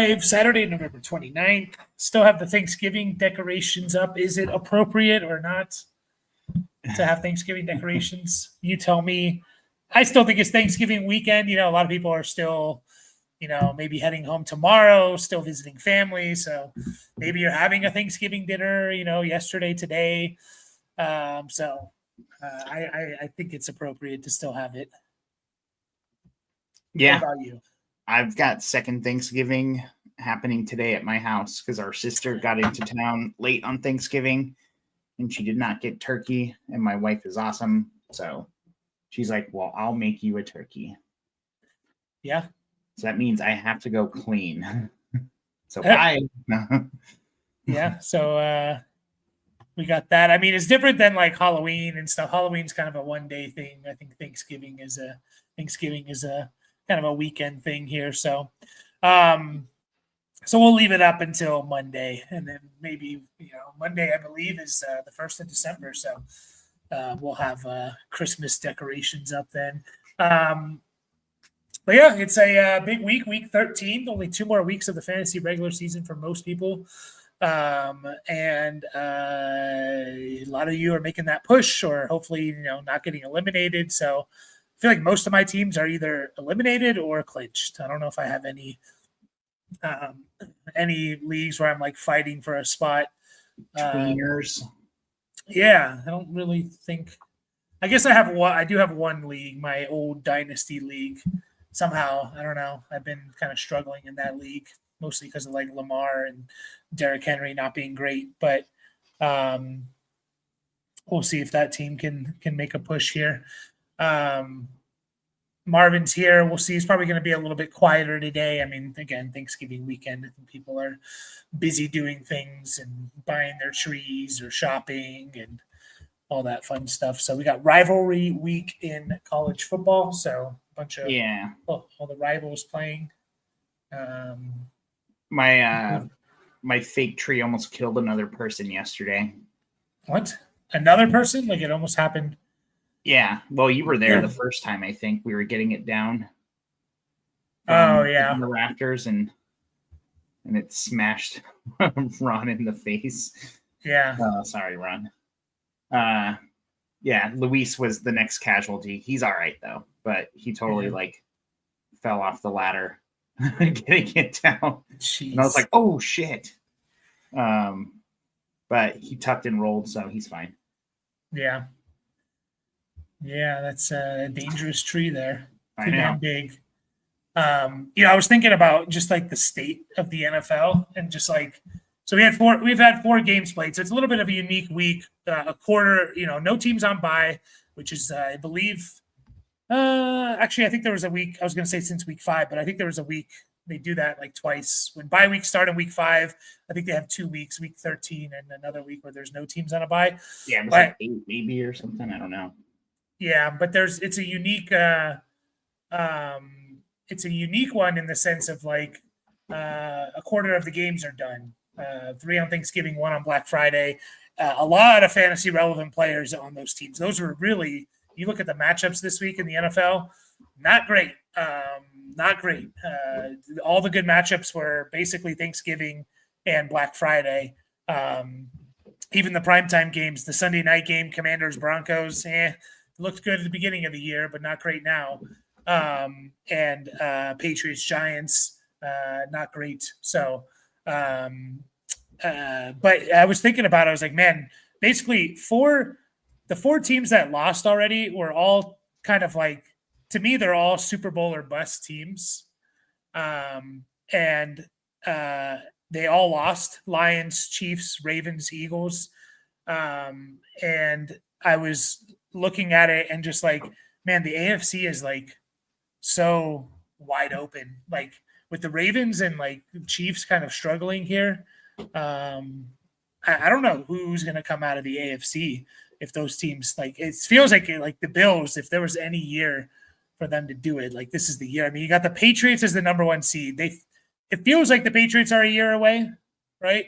live Saturday, November 29th. Still have the Thanksgiving decorations up. Is it appropriate or not to have Thanksgiving decorations? You tell me. I still think it's Thanksgiving weekend. A lot of people are still, maybe heading home tomorrow, still visiting family. So maybe you're having a Thanksgiving dinner, yesterday, today. I think it's appropriate to still have it. Yeah. What about you? I've got second Thanksgiving happening today at my house because our sister got into town late on Thanksgiving and she did not get turkey. And my wife is awesome. So she's like, well, I'll make you a turkey. Yeah. So that means I have to go clean. So bye. Yeah. So we got that. I mean, it's different than like Halloween and stuff. Halloween's kind of a one-day thing. I think Thanksgiving is a kind of a weekend thing here. So we'll leave it up until Monday, and then maybe Monday I believe is the 1st of December. So we'll have Christmas decorations up then. But yeah, it's a big week 13. Only 2 more weeks of the fantasy regular season for most people. And a lot of you are making that push or hopefully, not getting eliminated. So I feel like most of my teams are either eliminated or clinched. I don't know if I have any leagues where I'm like fighting for a spot. Tweeners. Yeah, I don't really think. I guess I have one. I do have one league, my old dynasty league. Somehow, I don't know. I've been kind of struggling in that league, mostly because of like Lamar and Derrick Henry not being great. But we'll see if that team can make a push here. Marvin's here. We'll see. He's probably going to be a little bit quieter today. I mean, again, Thanksgiving weekend, I think people are busy doing things and buying their trees or shopping and all that fun stuff. So we got rivalry week in college football. So a bunch of all the rivals playing. My fake tree almost killed another person yesterday. What? Another person? Like it almost happened? Yeah. Well, you were there the first time, I think. We were getting it down. Oh, yeah. The rafters, and it smashed Ron in the face. Yeah. Sorry, Ron. Yeah, Luis was the next casualty. He's all right, though. But he totally, fell off the ladder getting it down. Jeez. And I was like, oh, shit. But he tucked and rolled, so he's fine. Yeah. Yeah, that's a dangerous tree there. Too damn big. I was thinking about just like the state of the NFL and just like, so we've had 4 games played. So it's a little bit of a unique week, a quarter, no teams on bye, which is, I believe, actually, I think there was a week, I was going to say since week 5, but I think there was a week they do that like twice. When bye weeks start in week 5, I think they have 2 weeks, week 13 and another week where there's no teams on a bye. Yeah, it was like 8 maybe or something. I don't know. Yeah, but it's a unique one in the sense of like a quarter of the games are done. 3 on Thanksgiving, 1 on Black Friday. A lot of fantasy relevant players on those teams. Those were really, you look at the matchups this week in the NFL, not great. Not great. All the good matchups were basically Thanksgiving and Black Friday. Even the primetime games, the Sunday night game, Commanders, Broncos, looked good at the beginning of the year, but not great now. And Patriots, Giants, not great. So, but I was thinking about it. I was like, man, basically the 4 teams that lost already were all kind of like, to me, they're all Super Bowl or bust teams. And they all lost: Lions, Chiefs, Ravens, Eagles. And I was looking at it and just like, man, the AFC is like so wide open, like with the Ravens and like Chiefs kind of struggling here. I don't know who's going to come out of the AFC if those teams, like, it feels like the Bills, if there was any year for them to do it, like this is the year. I mean, you got the Patriots as the number 1 seed. It feels like the Patriots are a year away, right?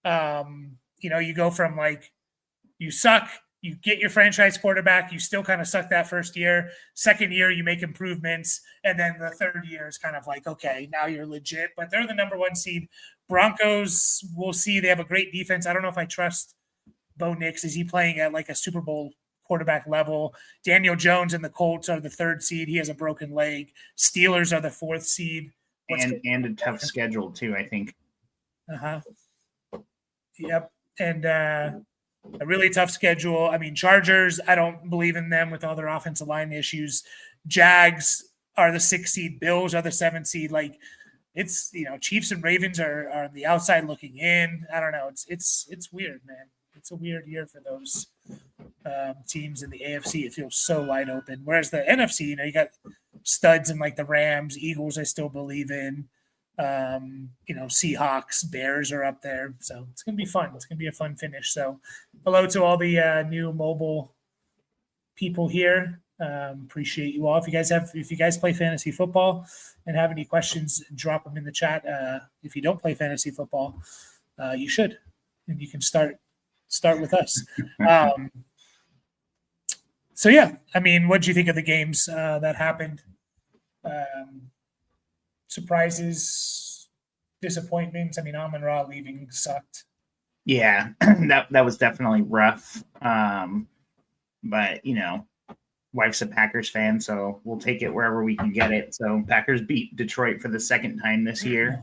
You go from like, you suck you get your franchise quarterback, you still kind of suck that first year. Second year, you make improvements. And then the third year is kind of like, okay, now you're legit. But they're the number 1 seed. Broncos, we'll see. They have a great defense. I don't know if I trust Bo Nix. Is he playing at like a Super Bowl quarterback level? Daniel Jones and the Colts are the 3rd seed. He has a broken leg. Steelers are the 4th seed. And a tough schedule too, I think. Yep. And a really tough schedule. I mean, Chargers, I don't believe in them with all their offensive line issues. Jags are the 6th seed. Bills are the 7th seed. Like, it's, Chiefs and Ravens are on the outside looking in. I don't know. It's weird, man. It's a weird year for those teams in the AFC. It feels so wide open. Whereas the NFC, you got studs in like the Rams, Eagles, I still believe in. Seahawks, Bears are up there. So it's going to be fun. It's going to be a fun finish. So hello to all the new mobile people here. Appreciate you all. If you guys play fantasy football and have any questions, drop them in the chat. If you don't play fantasy football, you should, and you can start with us. So yeah, I mean, what did you think of the games that happened? Surprises, disappointments. I mean, Amon-Ra leaving sucked. Yeah, that was definitely rough. But wife's a Packers fan, so we'll take it wherever we can get it. So Packers beat Detroit for the 2nd time this year.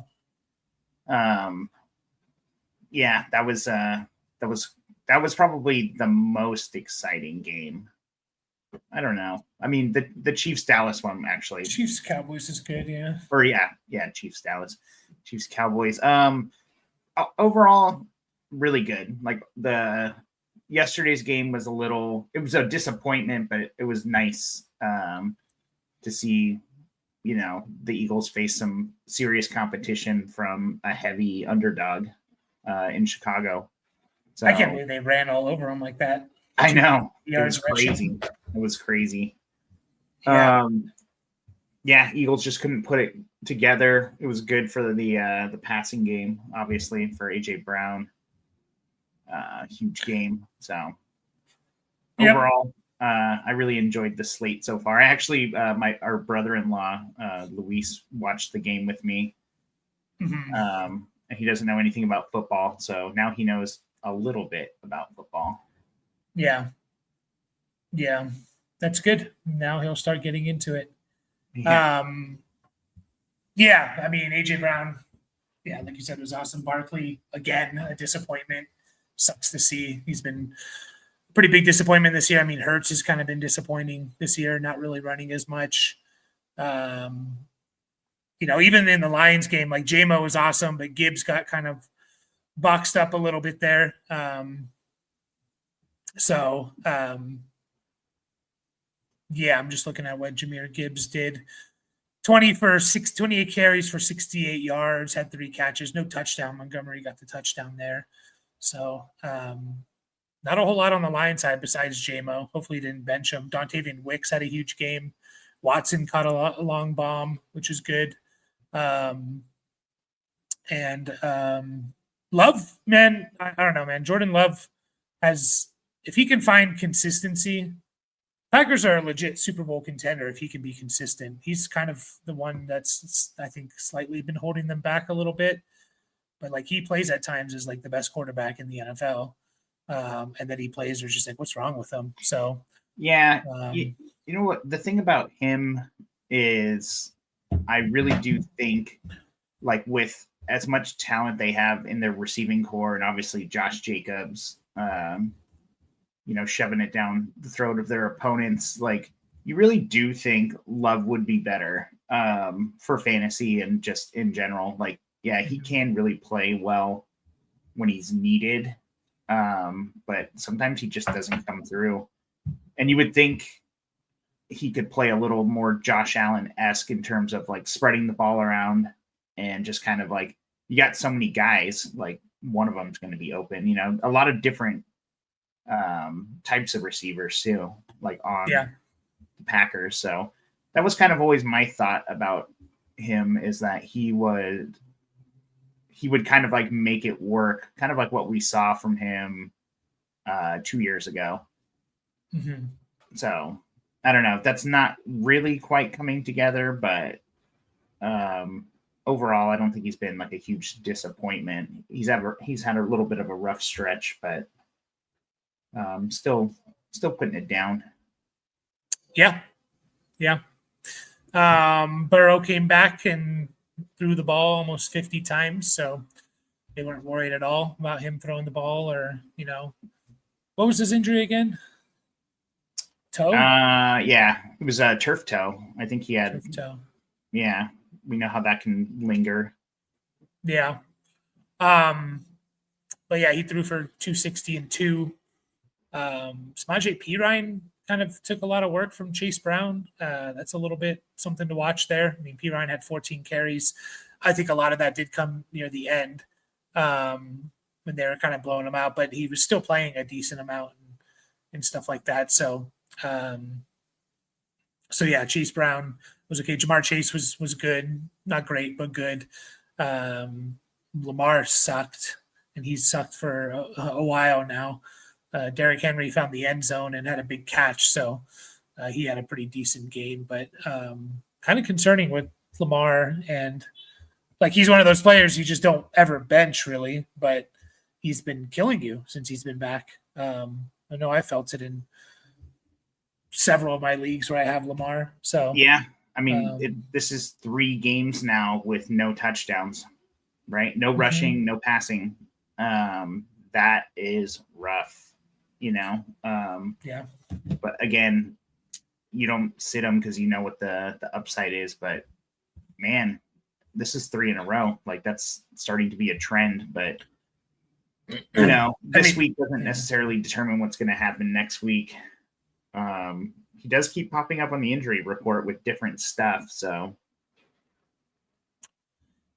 Yeah, that was probably the most exciting game. I don't know. I mean, the Chiefs Dallas one actually. Chiefs Cowboys is good, yeah. Or yeah, Chiefs Dallas, Chiefs Cowboys. Overall, really good. Like yesterday's game was it was a disappointment, but it was nice to see, the Eagles face some serious competition from a heavy underdog in Chicago. So I can't believe they ran all over them like that. I know. It was crazy. It was crazy. Yeah. Eagles just couldn't put it together. It was good for the passing game, obviously, for AJ Brown. Huge game. So overall, I really enjoyed the slate so far. I actually, our brother-in-law, Luis, watched the game with me. Mm-hmm. He doesn't know anything about football, so now he knows a little bit about football. Yeah, that's good. Now he'll start getting into it. Yeah. I mean, AJ Brown, like you said, was awesome. Barkley, again, a disappointment. Sucks to see. He's been a pretty big disappointment this year. I mean, Hurts has kind of been disappointing this year, not really running as much. Even in the Lions game, like J-Mo was awesome, but Gibbs got kind of boxed up a little bit there. I'm just looking at what Jahmyr Gibbs did. 28 carries for 68 yards, had 3 catches, no touchdown. Montgomery got the touchdown there. So not a whole lot on the Lions side besides J-Mo. Hopefully he didn't bench him. Dontavian Wicks had a huge game. Watson caught a long bomb, which is good. Love, man, I don't know, man. Jordan Love if he can find consistency, Packers are a legit Super Bowl contender if he can be consistent. He's kind of the one that's, I think, slightly been holding them back a little bit. But, like, he plays at times as, like, the best quarterback in the NFL. And then he plays, there's just like, what's wrong with him? So, yeah. You know what? The thing about him is I really do think, like, with as much talent they have in their receiving core and obviously Josh Jacobs, shoving it down the throat of their opponents, like, you really do think Love would be better for fantasy and just in general. Like, yeah, he can really play well when he's needed, but sometimes he just doesn't come through. And you would think he could play a little more Josh Allen-esque in terms of, like, spreading the ball around and just kind of, like, you got so many guys, like, one of them is going to be open, a lot of different types of receivers too, like on the Packers. So that was kind of always my thought about him, is that he would kind of like make it work, kind of like what we saw from him 2 years ago. Mm-hmm. So I don't know. That's not really quite coming together, but overall, I don't think he's been like a huge disappointment. He's had a little bit of a rough stretch, but still putting it down. Yeah. Yeah. Burrow came back and threw the ball almost 50 times, so they weren't worried at all about him throwing the ball or, what was his injury again? Toe? Yeah, it was a turf toe. I think he had. Turf toe. Yeah, we know how that can linger. Yeah. But yeah, he threw for 260 and two. Samaje Perine kind of took a lot of work from Chase Brown. That's a little bit something to watch there. I mean, Perine had 14 carries. I think a lot of that did come near the end when they were kind of blowing him out, but he was still playing a decent amount and stuff like that. So yeah, Chase Brown was okay. Jamar Chase was good, not great, but good. Lamar sucked, and he's sucked for a while now. Derrick Henry found the end zone and had a big catch, so he had a pretty decent game. But kind of concerning with Lamar, and like he's one of those players you just don't ever bench really, but he's been killing you since he's been back. I know I felt it in several of my leagues where I have Lamar. So yeah, I mean, this is 3 games now with no touchdowns, right? No rushing, no passing. That is rough. Yeah. But again, you don't sit them because you know what the upside is. But man, this is 3 in a row. Like that's starting to be a trend. But this week doesn't necessarily determine what's going to happen next week. He does keep popping up on the injury report with different stuff. So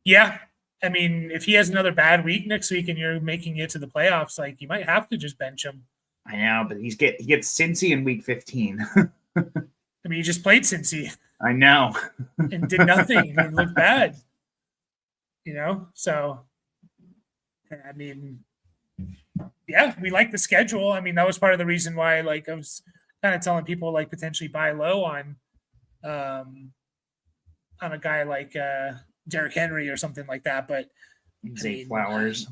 yeah. I mean, if he has another bad week next week and you're making it to the playoffs, like you might have to just bench him. I know, but he gets Cincy in week 15. I mean, he just played Cincy. I know. And did nothing. It looked bad. So I mean, yeah, we like the schedule. I mean, that was part of the reason why, like, I was kind of telling people like potentially buy low on a guy like Derrick Henry or something like that. But Zay Flowers.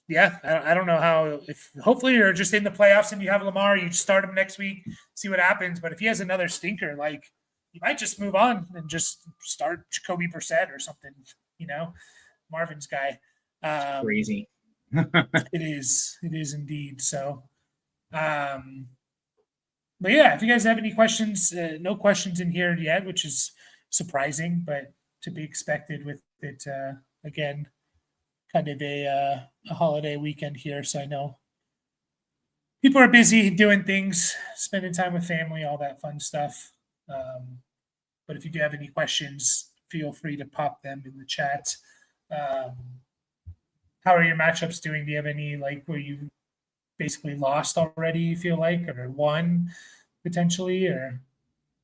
Yeah, I don't know how. If hopefully you're just in the playoffs and you have Lamar, you start him next week, see what happens. But if he has another stinker, like you might just move on and just start Jacoby Brissett or something. Marvin's guy. Crazy. It is indeed. So, but yeah, if you guys have any questions, no questions in here yet, which is surprising, but to be expected with it. Again, kind of a holiday weekend here, so I know people are busy doing things, spending time with family, all that fun stuff. But if you do have any questions, feel free to pop them in the chat. How are your matchups doing? Do you have any like where you basically lost already, you feel like, or won potentially, or?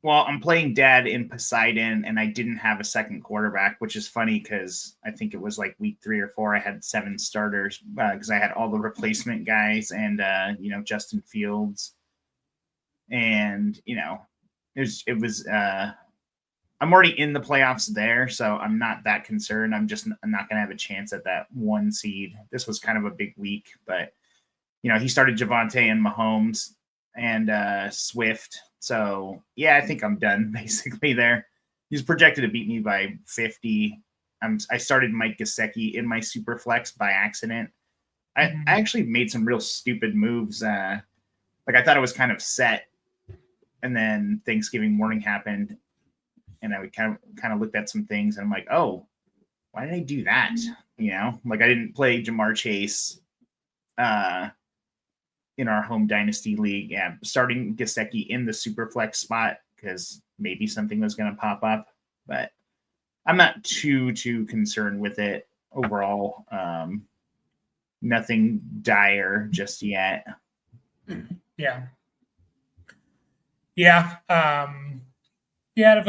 Well, I'm playing Dad in Poseidon, and I didn't have a second quarterback, which is funny because I think it was like week 3 or 4. I had 7 starters because I had all the replacement guys and Justin Fields, and it was. I'm already in the playoffs there, so I'm not that concerned. I'm not going to have a chance at that 1 seed. This was kind of a big week, but he started Javonte and Mahomes and Swift. So, yeah, I think I'm done basically there. He's projected to beat me by 50. I started Mike Gesicki in my super flex by accident. I actually made some real stupid moves. I thought I was kind of set, and then Thanksgiving morning happened, and I kind of looked at some things, and I'm like, oh, why did I do that? I didn't play Jamar Chase in our home dynasty league. Yeah, starting Gesicki in the super flex spot because maybe something was going to pop up, but I'm not too concerned with it overall. Nothing dire just yet. Yeah. I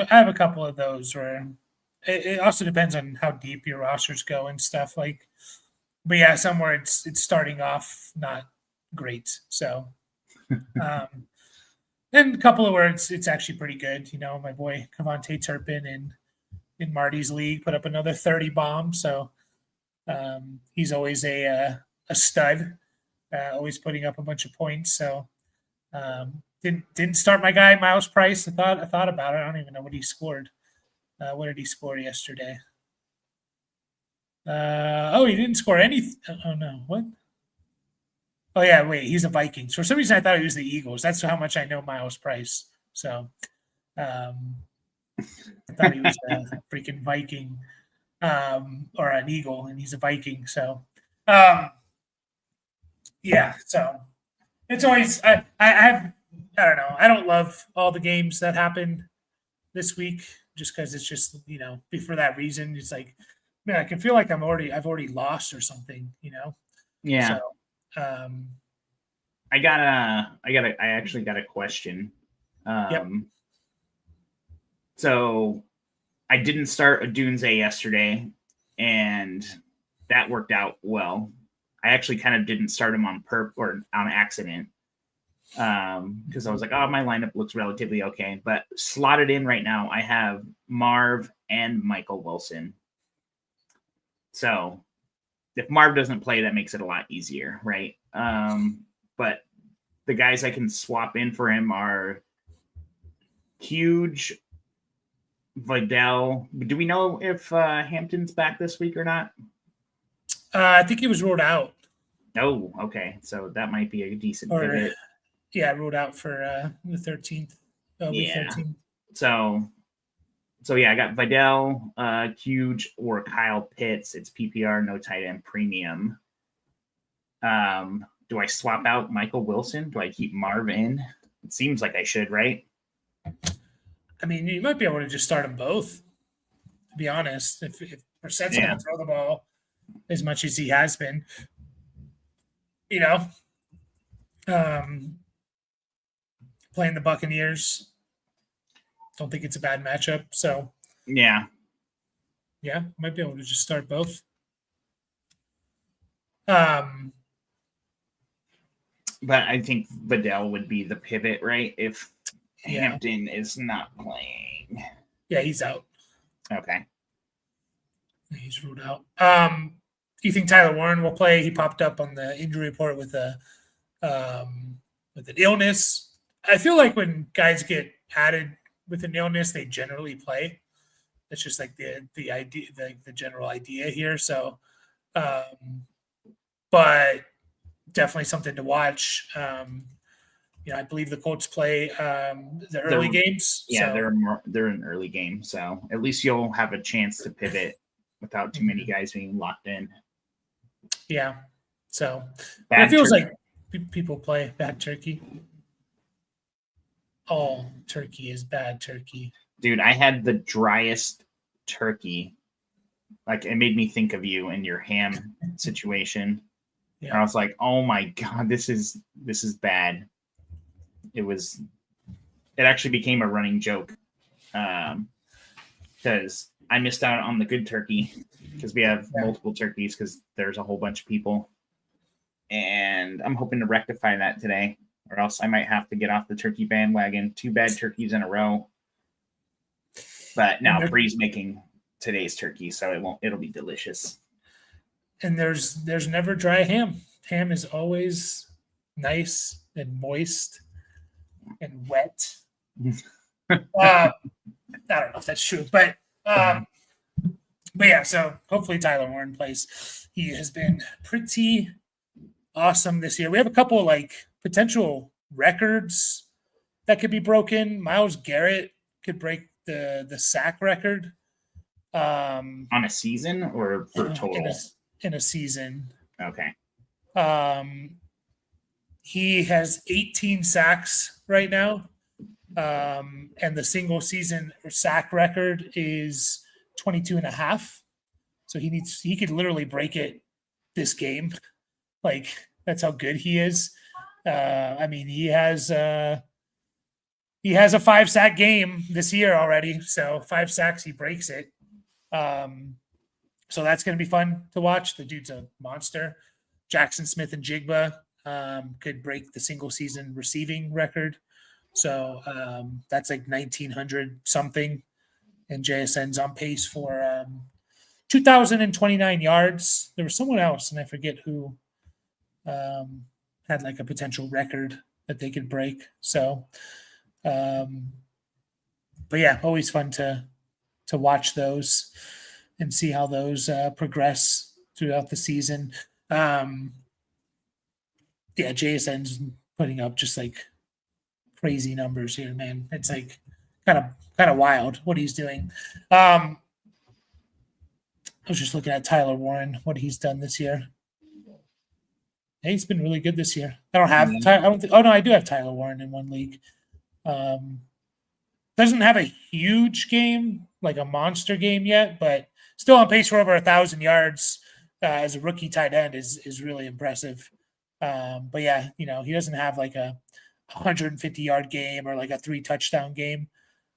have a couple of those where it also depends on how deep your rosters go and stuff like. But yeah, somewhere it's starting off not great. So, And a couple of words, it's actually pretty good. My boy Cavante Turpin in Marty's league put up another 30 bomb. So he's always a stud, always putting up a bunch of points. So didn't start my guy Miles Price. I thought about it. I don't even know what he scored. What did he score yesterday? He didn't score any. Oh no, what? Oh yeah, wait, he's a Vikings. For some reason, I thought he was the Eagles. That's how much I know Miles Price. So, I thought he was a freaking Viking, or an Eagle, and he's a Viking. So, yeah. So it's always I don't know. I don't love all the games that happen this week just because it's just for that reason. It's like, man, I can feel like I've already lost or something. Yeah. So, I actually got a question. Yep. So I didn't start a Doomsday yesterday, and that worked out well. I actually kind of didn't start him on accident. Because I was like, oh, my lineup looks relatively okay. But slotted in right now, I have Marv and Michael Wilson. So if Marv doesn't play, that makes it a lot easier, right? But the guys I can swap in for him are Huge, Vidal. Do we know if Hampton's back this week or not? I think he was ruled out. Oh, okay. So that might be a decent pivot. Yeah, ruled out for the 13th. Week 13. So yeah, I got Vidal, Huge, or Kyle Pitts. It's PPR, no tight end premium. Do I swap out Michael Wilson? Do I keep Marv in? It seems like I should, right? I mean, you might be able to just start them both, to be honest. If Brissett's going to throw the ball as much as he has been, playing the Buccaneers, don't think it's a bad matchup. So, yeah, might be able to just start both. But I think Vidal would be the pivot, right? If Hampton is not playing. Yeah, he's out. Okay. He's ruled out. Do you think Tyler Warren will play? He popped up on the injury report with an illness. I feel like when guys get added with an illness, they generally play. That's just like the idea, the general idea here. So, but definitely something to watch. I believe the Colts play the early games. Yeah, they're an early game, so at least you'll have a chance to pivot without too many guys being locked in. Yeah, so it feels like people play bad turkey. All turkey is bad turkey. Dude, I had the driest turkey. Like, it made me think of you and your ham situation. Yeah. And I was like, oh my God, this is bad. It actually became a running joke. Because I missed out on the good turkey because we have multiple turkeys because there's a whole bunch of people. And I'm hoping to rectify that today, or else I might have to get off the turkey bandwagon. 2 bad turkeys in a row. But now Bree's making today's turkey, so it'll be delicious. And there's never dry ham. Ham is always nice and moist and wet. I don't know if that's true, but yeah. So hopefully Tyler Warren plays. He has been pretty awesome this year. We have a couple potential records that could be broken. Myles Garrett could break the sack record on a season or for total in a season. Okay. He has 18 sacks right now, and the single season sack record is 22 and a half. So he could literally break it this game. That's how good he is. I mean, he has a 5 sack game this year already. So 5 sacks, he breaks it. So that's going to be fun to watch. The dude's a monster. Jackson Smith and Jigba could break the single season receiving record So that's like 1,900 something. And JSN's on pace for 2,029 yards. There was someone else, and I forget who had like a potential record that they could break. So, but yeah, always fun to watch those and see how those progress throughout the season. Yeah, JSN's putting up just like crazy numbers here, man. It's like kind of wild what he's doing. I was just looking at Tyler Warren, what he's done this year. Hey, he's been really good this year. I don't have. I don't think. Oh no, I do have Tyler Warren in one league. Doesn't have a huge game, like a monster game yet, but still on pace for over 1,000 yards as a rookie tight end is really impressive. But yeah, he doesn't have like a 150-yard game or like a 3 touchdown game.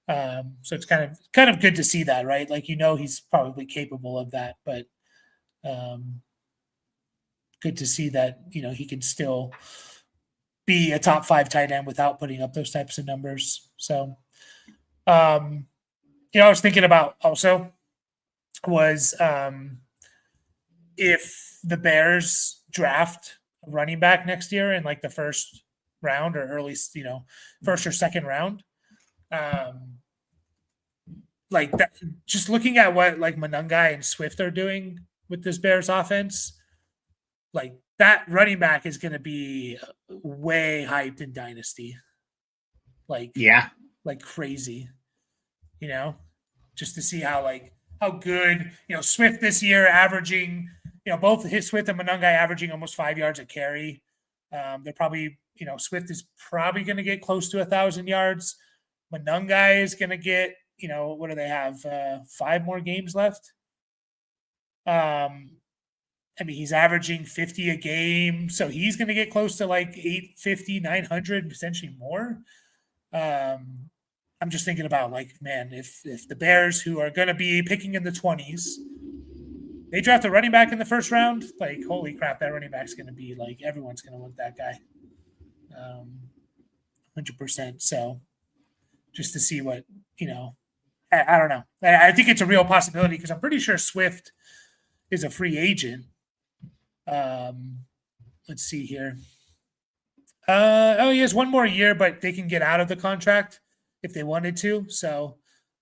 So it's kind of good to see that, right? Like he's probably capable of that, but good to see that he can still be a top 5 tight end without putting up those types of numbers. So, I was thinking about also was if the Bears draft a running back next year in like the first round or early, first or second round. Like that, just looking at what like Monangai and Swift are doing with this Bears offense, like that running back is going to be way hyped in Dynasty. Like, yeah, like crazy, just to see how good, Swift this year averaging, both his Swift and Monangai averaging almost 5 yards a carry. They're probably, Swift is probably going to get close to 1,000 yards. Monangai is going to get, what do they have? 5 more games left. I mean, he's averaging 50 a game, so he's going to get close to like 850, 900, potentially more. I'm just thinking about like, man, if the Bears, who are going to be picking in the 20s, they draft a running back in the first round, like, holy crap, that running back's going to be like, everyone's going to want that guy. 100%. So just to see what, I don't know. I think it's a real possibility because I'm pretty sure Swift is a free agent. Let's see here. He has 1 more year, but they can get out of the contract if they wanted to. So,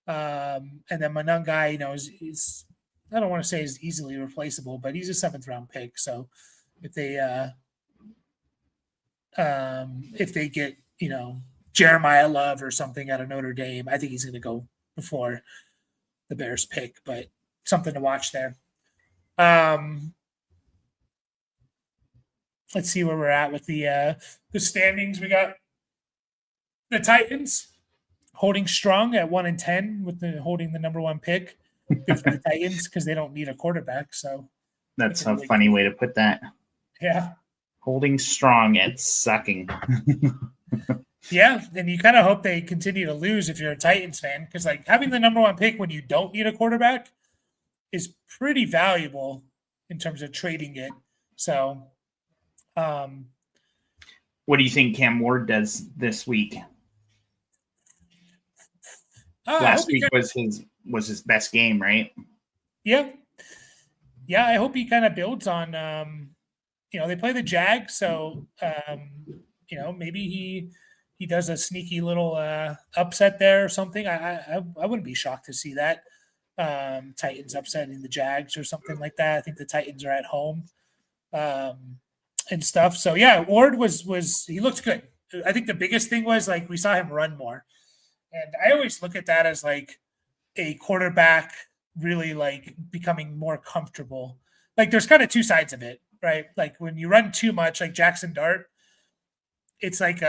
and then Monangai, is I don't want to say is easily replaceable, but he's a 7th round pick. So if they get, Jeremiah Love or something out of Notre Dame, I think he's going to go before the Bears pick, but something to watch there. Let's see where we're at with the standings. We got the Titans holding strong at 1-10 with holding the number 1 pick. Good for the Titans because they don't need a quarterback. So that's a funny way to put that. Yeah, holding strong at sucking. Yeah, and you kind of hope they continue to lose if you're a Titans fan because like having the number 1 pick when you don't need a quarterback is pretty valuable in terms of trading it. So. What do you think Cam Ward does this week? Last week was his best game, right? Yeah. I hope he kind of builds on. They play the Jags, so maybe he does a sneaky little upset there or something. I wouldn't be shocked to see that. Titans upsetting the Jags or something like that. I think the Titans are at home. And stuff. So yeah, Ward was he looked good. I think the biggest thing was like we saw him run more. And I always look at that as like a quarterback really like becoming more comfortable. Like there's kind of 2 sides of it, right? Like when you run too much, like Jackson Dart, it's like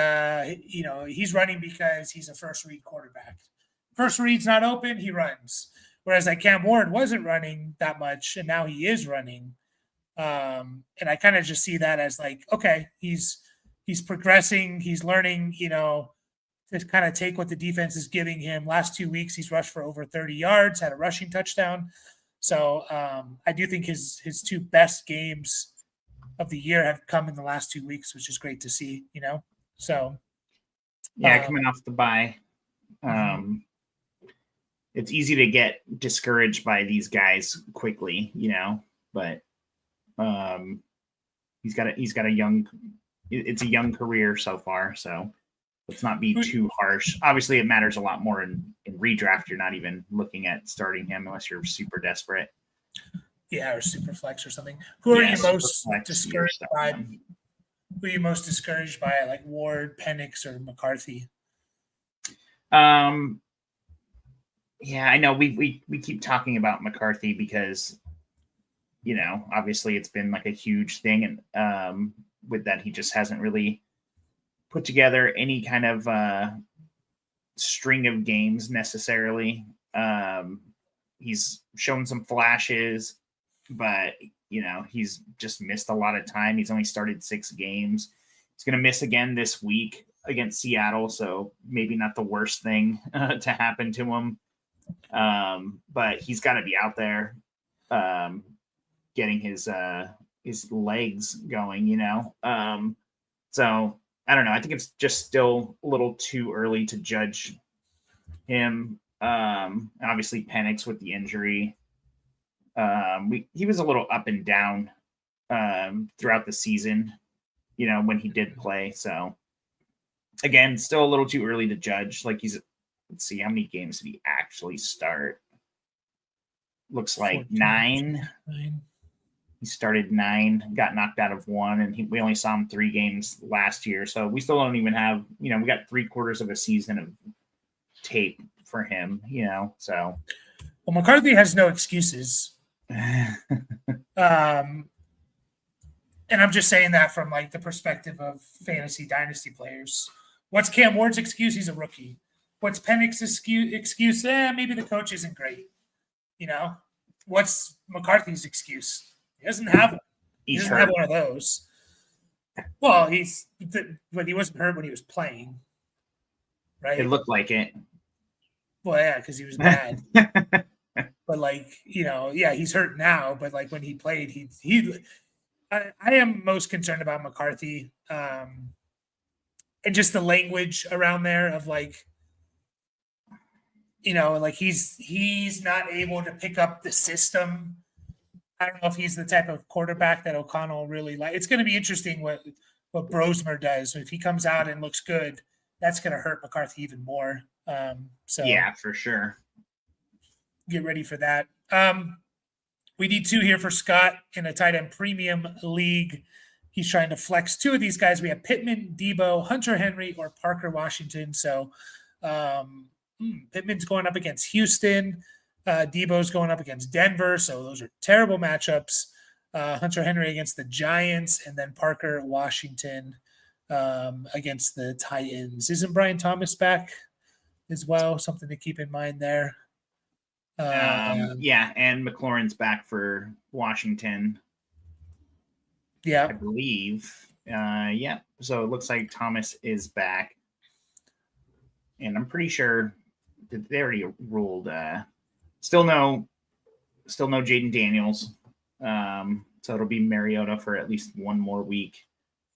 he's running because he's a first read quarterback. First read's not open, he runs. Whereas like Cam Ward wasn't running that much, and now he is running. And I kind of just see that as like, okay, he's progressing, he's learning, to kind of take what the defense is giving him. Last 2 weeks, he's rushed for over 30 yards, had a rushing touchdown. So I do think his 2 best games of the year have come in the last 2 weeks, which is great to see, So Yeah, coming off the bye. Mhm. It's easy to get discouraged by these guys quickly, but um, he's got a young, it's a young career so far, so let's not be Who- too harsh. Obviously, it matters a lot more in redraft. You're not even looking at starting him unless you're super desperate. Yeah, or super flex or something. Who are you Super most flex, you're discouraged starting by? him. Who are you most discouraged by, like Ward, Penix, or McCarthy? Um, yeah, I know we keep talking about McCarthy because obviously it's been like a huge thing, and with that he just hasn't really put together any kind of string of games necessarily. He's shown some flashes, but he's just missed a lot of time. He's only started 6 games. He's going to miss again this week against Seattle, so maybe not the worst thing to happen to him. But he's got to be out there getting his legs going. So I don't know. I think it's just still a little too early to judge him. Obviously, Penix with the injury. He was a little up and down throughout the season, when he did play. So again, still a little too early to judge. Like let's see, how many games did he actually start? Looks like 9. He started 9, got knocked out of 1, and we only saw him 3 games last year. So we still don't even have, we got 3/4 of a season of tape for him, so. Well, McCarthy has no excuses. And I'm just saying that from like the perspective of fantasy dynasty players. What's Cam Ward's excuse? He's a rookie. What's Penix's excuse? Maybe the coach isn't great. What's McCarthy's excuse? He doesn't have one. He doesn't have one of those. Well, but he wasn't hurt when he was playing, right? It looked like it. Well, yeah, because he was bad. But like, he's hurt now. But like when he played, I am most concerned about McCarthy, and just the language around there of like, like he's not able to pick up the system. I don't know if he's the type of quarterback that O'Connell really like. It's going to be interesting what Brosmer does. If he comes out and looks good, that's going to hurt McCarthy even more. So yeah, for sure. Get ready for that. We need 2 here for Scott in a tight end premium league. He's trying to flex 2 of these guys. We have Pittman, Debo, Hunter Henry, or Parker Washington. So Pittman's going up against Houston. Debo's going up against Denver. So those are terrible matchups. Hunter Henry against the Giants, and then Parker Washington against the Titans. Isn't Brian Thomas back as well? Something to keep in mind there. Yeah, and McLaurin's back for Washington. Yeah, I believe. Yeah, so it looks like Thomas is back, and I'm pretty sure that they already ruled. Still no Jaden Daniels. So it'll be Mariota for at least 1 more week.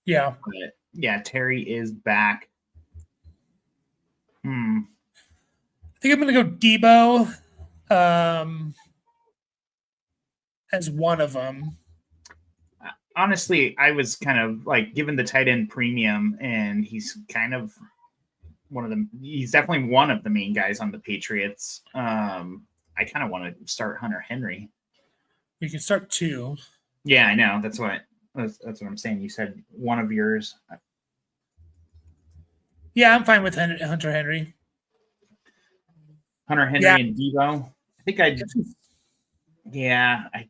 Yeah. But yeah, Terry is back. I think I'm going to go Debo as one of them. Honestly, I was kind of like given the tight end premium, and he's kind of he's definitely one of the main guys on the Patriots. I kind of want to start Hunter Henry. We can start 2. Yeah, I know. That's what I'm saying. You said one of yours. Yeah, I'm fine with Hunter Henry. Hunter Henry and Debo. I think I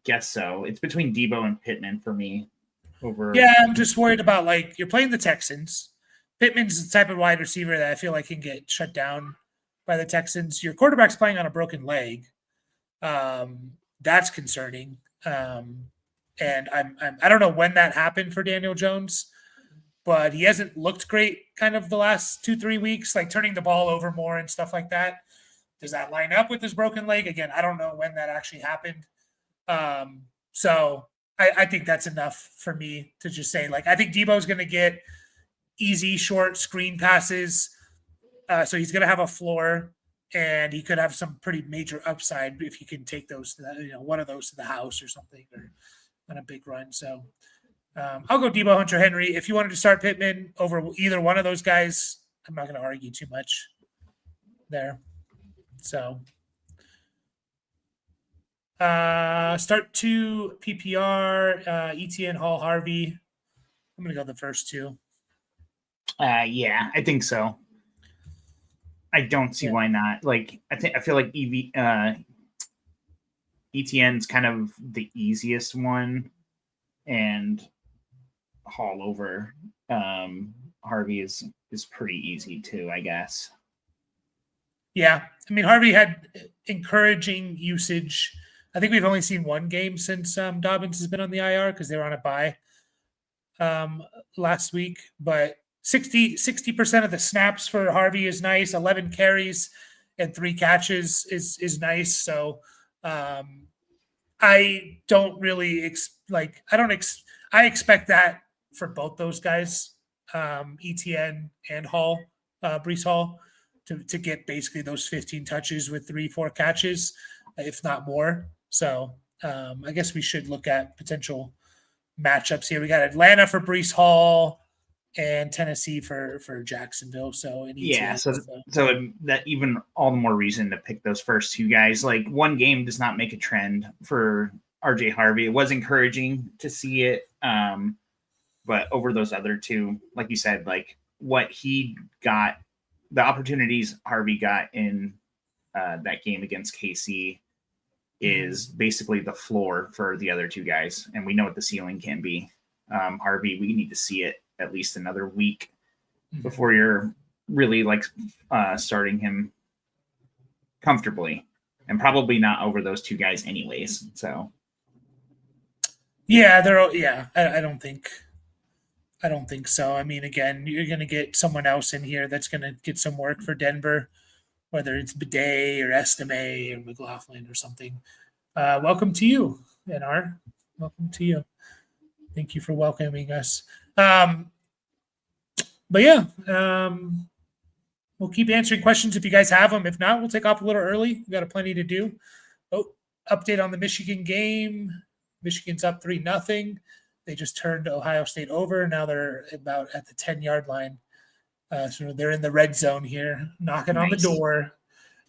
guess so. It's between Debo and Pittman for me. Yeah, I'm just worried about like you're playing the Texans. Pittman's the type of wide receiver that I feel like can get shut down by the Texans. Your quarterback's playing on a broken leg. That's concerning. And I don't know when that happened for Daniel Jones, but he hasn't looked great kind of the last 2-3 weeks, like turning the ball over more and stuff like that. Does that line up with his broken leg? Again, I don't know when that actually happened. So I think that's enough for me to just say, like, I think Debo's going to get easy, short screen passes. So he's going to have a floor, and he could have some pretty major upside if he can take those, one of those to the house or something, or on a big run. So I'll go Debo, Hunter Henry. If you wanted to start Pittman over either one of those guys, I'm not going to argue too much there. So start 2 PPR, ETN, Hall, Harvey. I'm going to go the first 2. Yeah, I think so. I don't see why not. Like, I feel like ETN's kind of the easiest one, and Hall over Harvey is pretty easy too, I guess. Yeah, I mean, Harvey had encouraging usage. I think we've only seen one game since Dobbins has been on the IR because they were on a bye last week. But 60% of the snaps for Harvey is nice. 11 carries and 3 catches is nice. So I don't really I expect that for both those guys, ETN and Hall, Breece Hall, to get basically those 15 touches with 3-4 catches, if not more. So I guess we should look at potential matchups here. We got Atlanta for Breece Hall and Tennessee for Jacksonville. So so that even all the more reason to pick those first 2 guys. Like, one game does not make a trend for RJ Harvey. It was encouraging to see it, but over those other 2, like you said, like what he got, the opportunities Harvey got in that game against KC is basically the floor for the other 2 guys, and we know what the ceiling can be. Harvey, we need to see it at least another week before you're really starting him comfortably, and probably not over those 2 guys anyways. So yeah, I don't think so. I mean, again, you're going to get someone else in here that's going to get some work for Denver, whether it's Bidet or Estime or McLaughlin or something. Welcome to you, NR. Welcome to you. Thank you for welcoming us. But yeah, we'll keep answering questions if you guys have them. If not, we'll take off a little early. We've got plenty to do. Oh, update on the Michigan game. Michigan's up 3-0. They just turned Ohio State over. Now they're about at the 10-yard line. So they're in the red zone here, knocking on the door.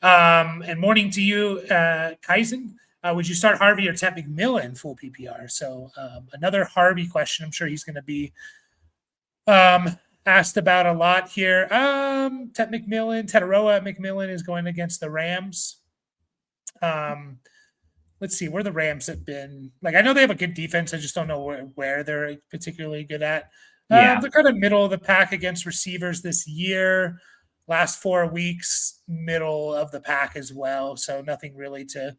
And morning to you, Kaizen. Would you start Harvey or Ted McMillan full PPR? So another Harvey question. I'm sure he's going to be asked about a lot here. Ted McMillan, Tetaroa McMillan is going against the Rams. Let's see where the Rams have been. Like, I know they have a good defense. I just don't know where they're particularly good at. They're kind of middle of the pack against receivers this year. Last 4 weeks, middle of the pack as well. So nothing really to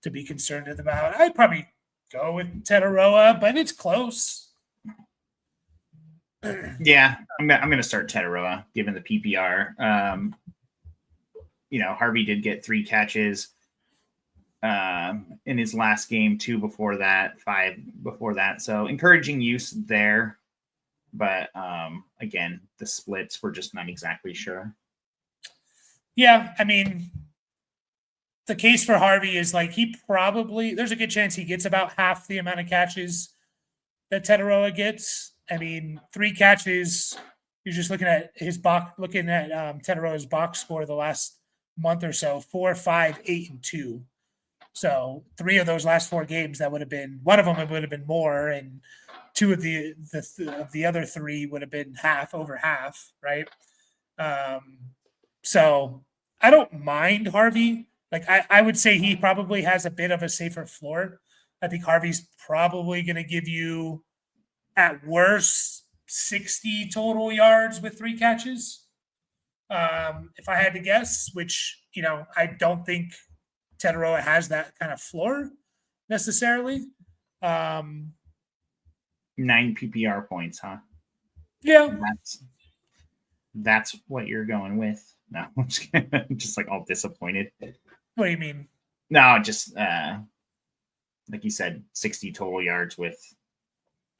be concerned about. I'd probably go with Tetaroa, but it's close. Yeah, I'm going to start Tetaroa given the PPR. Harvey did get 3 catches in his last game, 2 before that, 5 before that. So encouraging use there. But again, the splits, we're just not exactly sure. Yeah, I mean, the case for Harvey is like there's a good chance he gets about half the amount of catches that Tetaroa gets. I mean, 3 catches, you're just looking at Tetaroa's box score the last month or so, 4, 5, 8, and 2. So 3 of those last 4 games, that would have been, one of them it would have been more, and 2 of the other 3 would have been over half, right? So I don't mind Harvey. Like, I would say he probably has a bit of a safer floor. I think Harvey's probably going to give you, at worst, 60 total yards with 3 catches. If I had to guess, which, I don't think Tetaroa has that kind of floor necessarily. 9 PPR points, huh? Yeah. That's what you're going with. No, I'm just like all disappointed. What do you mean? No, just like you said, 60 total yards with.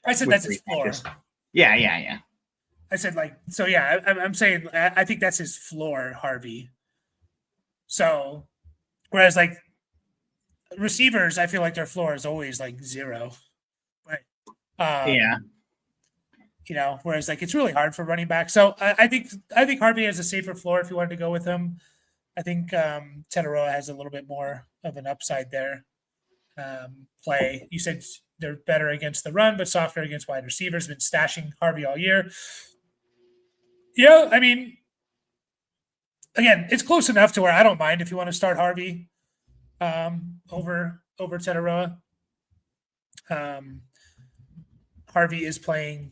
I said that's his floor. Yeah. I said like so. Yeah, I'm saying I think that's his floor, Harvey. So whereas like receivers, I feel like their floor is always like zero. But Yeah. whereas like it's really hard for running back. So I think Harvey has a safer floor if you wanted to go with him. I think Tetaroa has a little bit more of an upside there. Play. You said they're better against the run, but softer against wide receivers. Been stashing Harvey all year. Yeah, I mean, again, it's close enough to where I don't mind if you want to start Harvey over Tetaroa. Harvey is playing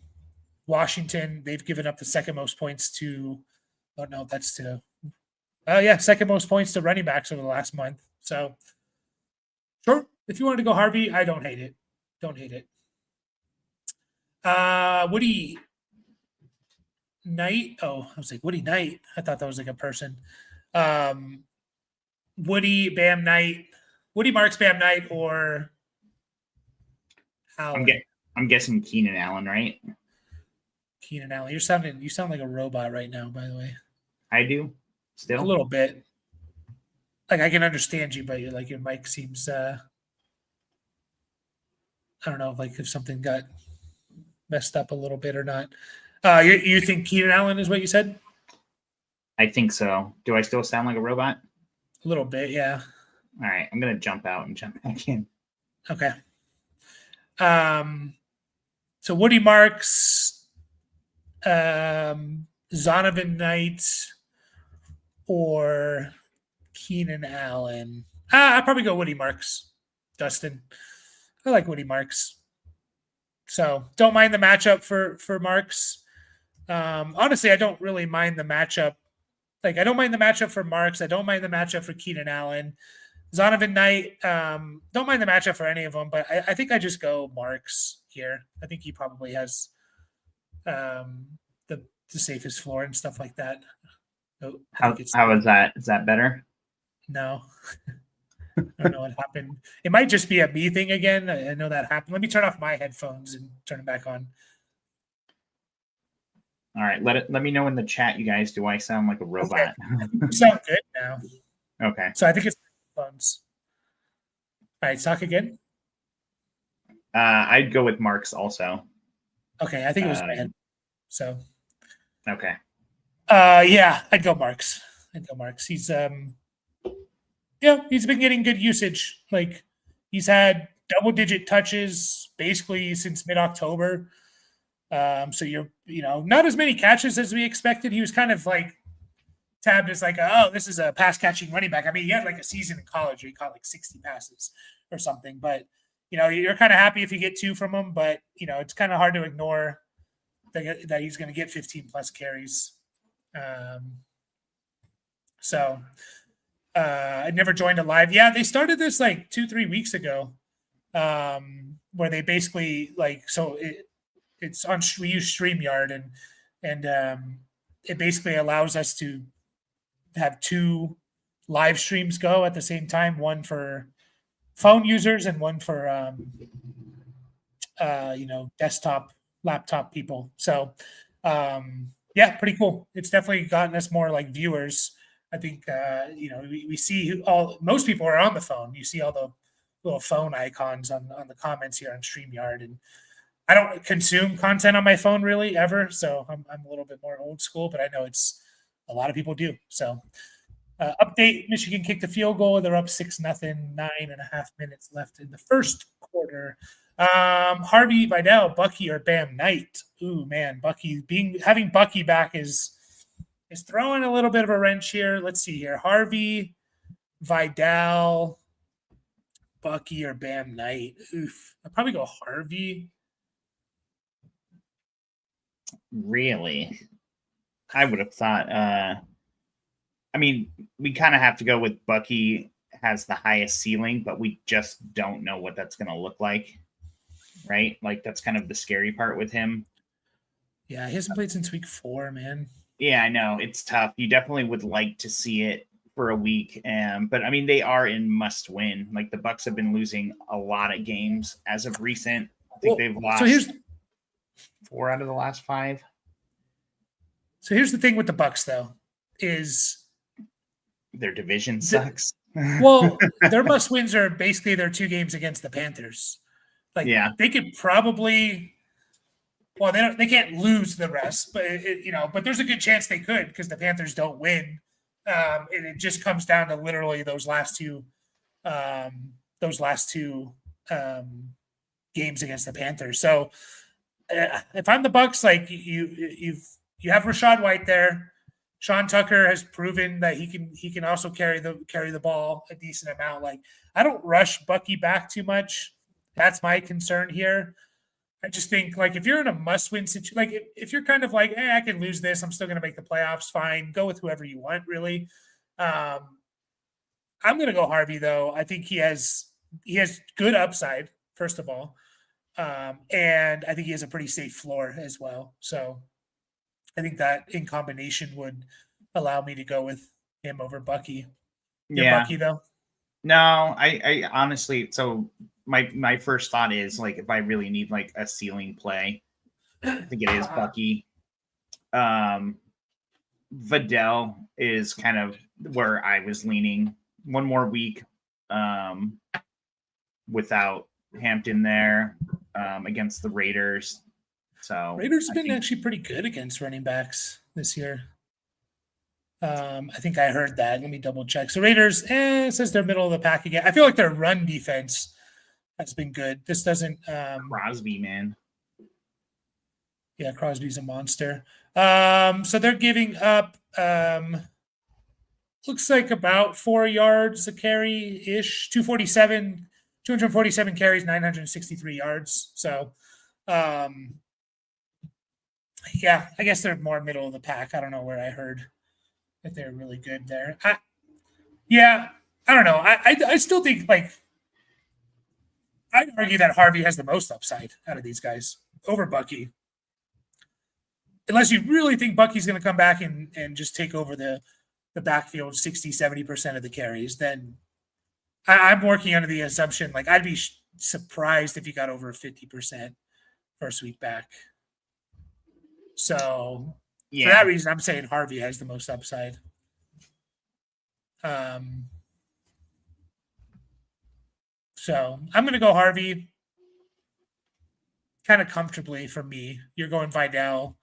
Washington. They've given up the second most points to. Oh no, that's to. Yeah, second most points to running backs over the last month. So, sure, if you wanted to go Harvey, I don't hate it. Don't hate it. Woody Knight. Oh, I was like Woody Knight. I thought that was like a person. Woody Bam Knight, Woody Marks Bam Knight, or Allen. I'm guessing Keenan Allen, right? Keenan Allen. You sound like a robot right now, by the way. I do still a little bit. Like I can understand you, but your mic seems I don't know, like if something got messed up a little bit or not. You think Keenan Allen is what you said? I think so. Do I still sound like a robot? A little bit, yeah. All right, I'm gonna jump out and jump back in. Okay. So Woody Marks, Zonovan Knight, or Keenan Allen. I'd probably go Woody Marks, Dustin. I like Woody Marks. So don't mind the matchup for Marks. Honestly, I don't really mind the matchup. Like I don't mind the matchup for Marks. I don't mind the matchup for Keenan Allen. Zonovan Knight, don't mind the matchup for any of them, but I think I just go Marks here. I think he probably has the safest floor and stuff like that. How is that? Is that better? No. I don't know what happened. It might just be a me thing again. I know that happened. Let me turn off my headphones and turn it back on. All right. Let me know in the chat, you guys. Do I sound like a robot? Okay. You sound good now. Okay. So I think it's phones. All right, talk again. I'd go with Marks also. Okay, I think it was bad. So okay. Yeah, I'd go Marks. He's he's been getting good usage. Like he's had double-digit touches basically since mid-October. So you're not as many catches as we expected. He was kind of like tabbed as like, oh, this is a pass catching running back. I mean, he had like a season in college where he caught like 60 passes or something. But you're kind of happy if you get 2 from him. But it's kind of hard to ignore that he's going to get 15 plus carries. So I never joined a live. Yeah, they started this like 2-3 weeks ago, where they basically like it's on. We use StreamYard and it basically allows us to have 2 live streams go at the same time, one for phone users and one for desktop, laptop people. So yeah, pretty cool. It's definitely gotten us more like viewers. I think we see most people are on the phone. You see all the little phone icons on the comments here on StreamYard, and I don't consume content on my phone really ever, so I'm a little bit more old school, but I know it's a lot of people do. So update: Michigan kicked a field goal. They're up 6-0, 9.5 minutes left in the first quarter. Harvey Vidal, Bucky, or Bam Knight. Ooh man, having Bucky back is throwing a little bit of a wrench here. Let's see here: Harvey Vidal, Bucky, or Bam Knight. Oof, I'd probably go Harvey. Really? I would have thought I mean, we kind of have to go with Bucky has the highest ceiling, but we just don't know what that's going to look like, right? Like that's kind of the scary part with him. Yeah, he hasn't played since week 4, man. Yeah, I know. It's tough. You definitely would like to see it for a week. But I mean, they are in must win. Like the Bucks have been losing a lot of games as of recent. I think they've lost 4 out of the last 5. So here's the thing with the Bucks, though, is Their division sucks. well, their must wins are basically their 2 games against the Panthers. Like Yeah. they could probably, well, they can't lose the rest, but but there's a good chance they could because the Panthers don't win, and it just comes down to literally those last two games against the Panthers. So if I'm the Bucks, like you have Rashad White there. Sean Tucker has proven that he can also carry the ball a decent amount. Like I don't rush Bucky back too much. That's my concern here. I just think like if you're in a must-win situation, like if you're kind of like, I can lose this, I'm still going to make the playoffs. Fine, go with whoever you want. Really, I'm going to go Harvey though. I think he has good upside first of all, and I think he has a pretty safe floor as well. So I think that in combination would allow me to go with him over Bucky. You're Bucky though. No, I honestly, so my first thought is like if I really need like a ceiling play, I think it is Bucky. Vidal is kind of where I was leaning. One more week without Hampton there against the Raiders. So Raiders have been actually pretty good against running backs this year. I think I heard that. Let me double check. So Raiders, it says they're middle of the pack again. I feel like their run defense has been good. This doesn't Crosby, man. Yeah, Crosby's a monster. So they're giving up looks like about 4 yards a carry-ish, 247 carries, 963 yards. So yeah, I guess they're more middle of the pack. I don't know where I heard that they're really good there. I don't know. I still think like I'd argue that Harvey has the most upside out of these guys over Bucky. Unless you really think Bucky's going to come back and just take over the backfield 60, 70% of the carries, then I'm working under the assumption, like I'd be surprised if you got over 50% first week back. So for that reason, I'm saying Harvey has the most upside. So I'm going to go Harvey kind of comfortably for me. You're going Vidal,